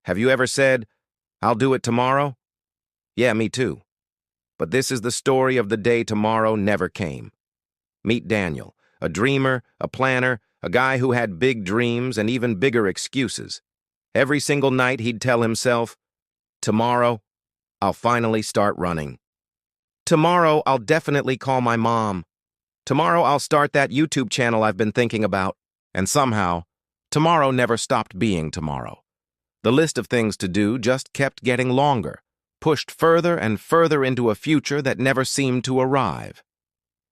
Have you ever said, "I'll do it tomorrow"? Yeah, me too. But this is the story of the day tomorrow never came. Meet Daniel, a dreamer, a planner, a guy who had big dreams and even bigger excuses. Every single night he'd tell himself, "Tomorrow, I'll finally start running. Tomorrow, I'll definitely call my mom. Tomorrow, I'll start that YouTube channel I've been thinking about." And somehow, tomorrow never stopped being tomorrow. The list of things to do just kept getting longer, pushed further and further into a future that never seemed to arrive.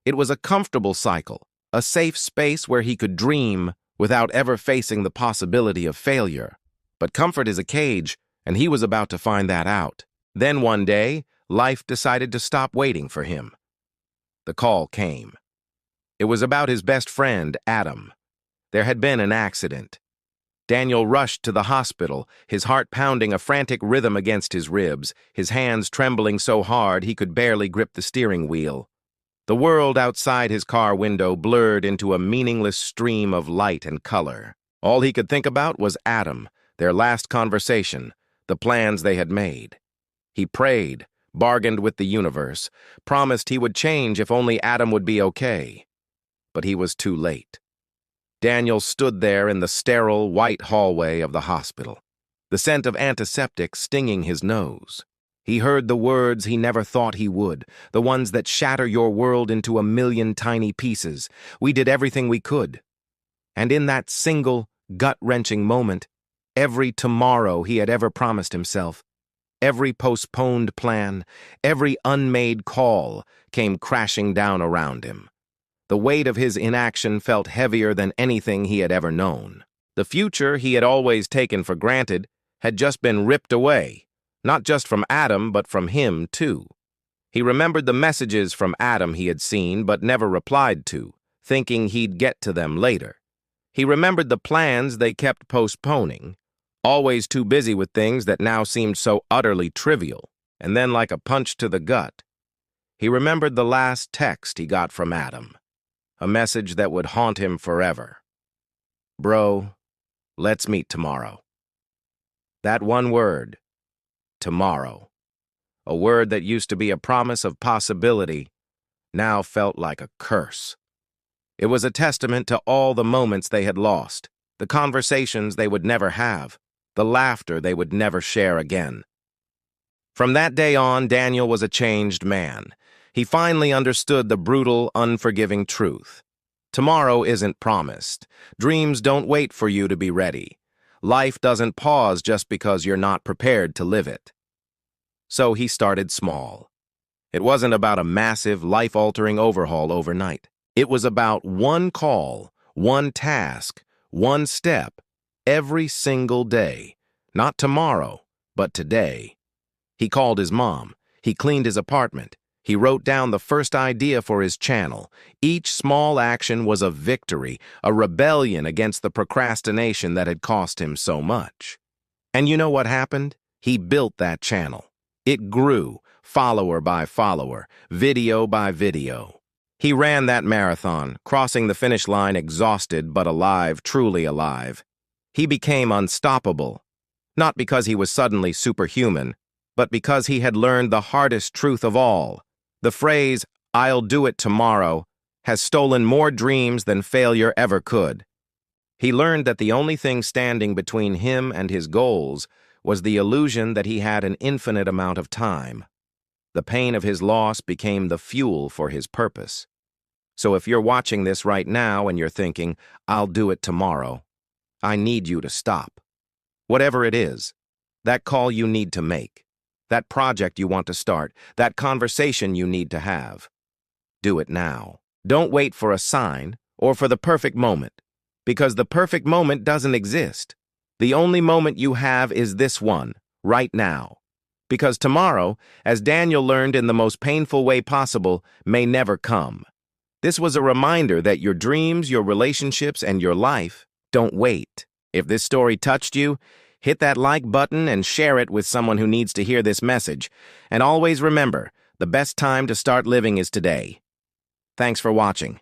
It was a comfortable cycle, a safe space where he could dream without ever facing the possibility of failure. But comfort is a cage, and he was about to find that out. Then one day, life decided to stop waiting for him. The call came. It was about his best friend, Adam. There had been an accident. Daniel rushed to the hospital, his heart pounding a frantic rhythm against his ribs, his hands trembling so hard he could barely grip the steering wheel. The world outside his car window blurred into a meaningless stream of light and color. All he could think about was Adam, their last conversation, the plans they had made. He prayed, bargained with the universe, promised he would change if only Adam would be okay. But he was too late. Daniel stood there in the sterile, white hallway of the hospital, the scent of antiseptic stinging his nose. He heard the words he never thought he would, the ones that shatter your world into a million tiny pieces. We did everything we could. And in that single, gut-wrenching moment, every tomorrow he had ever promised himself, every postponed plan, every unmade call came crashing down around him. The weight of his inaction felt heavier than anything he had ever known. The future he had always taken for granted had just been ripped away, not just from Adam, but from him, too. He remembered the messages from Adam he had seen but never replied to, thinking he'd get to them later. He remembered the plans they kept postponing, always too busy with things that now seemed so utterly trivial, and then like a punch to the gut. He remembered the last text he got from Adam, a message that would haunt him forever. "Bro, let's meet tomorrow." That one word, tomorrow, a word that used to be a promise of possibility, now felt like a curse. It was a testament to all the moments they had lost, the conversations they would never have, the laughter they would never share again. From that day on, Daniel was a changed man. He finally understood the brutal, unforgiving truth. Tomorrow isn't promised. Dreams don't wait for you to be ready. Life doesn't pause just because you're not prepared to live it. So he started small. It wasn't about a massive, life-altering overhaul overnight. It was about one call, one task, one step, every single day. Not tomorrow, but today. He called his mom. He cleaned his apartment. He wrote down the first idea for his channel. Each small action was a victory, a rebellion against the procrastination that had cost him so much. And you know what happened? He built that channel. It grew, follower by follower, video by video. He ran that marathon, crossing the finish line exhausted but alive, truly alive. He became unstoppable, not because he was suddenly superhuman, but because he had learned the hardest truth of all. The phrase, "I'll do it tomorrow," has stolen more dreams than failure ever could. He learned that the only thing standing between him and his goals was the illusion that he had an infinite amount of time. The pain of his loss became the fuel for his purpose. So if you're watching this right now and you're thinking, "I'll do it tomorrow," I need you to stop. Whatever it is, that call you need to make, that project you want to start, that conversation you need to have, do it now. Don't wait for a sign or for the perfect moment, because the perfect moment doesn't exist. The only moment you have is this one, right now. Because tomorrow, as Daniel learned in the most painful way possible, may never come. This was a reminder that your dreams, your relationships, and your life don't wait. If this story touched you, hit that like button and share it with someone who needs to hear this message. And always remember, the best time to start living is today. Thanks for watching.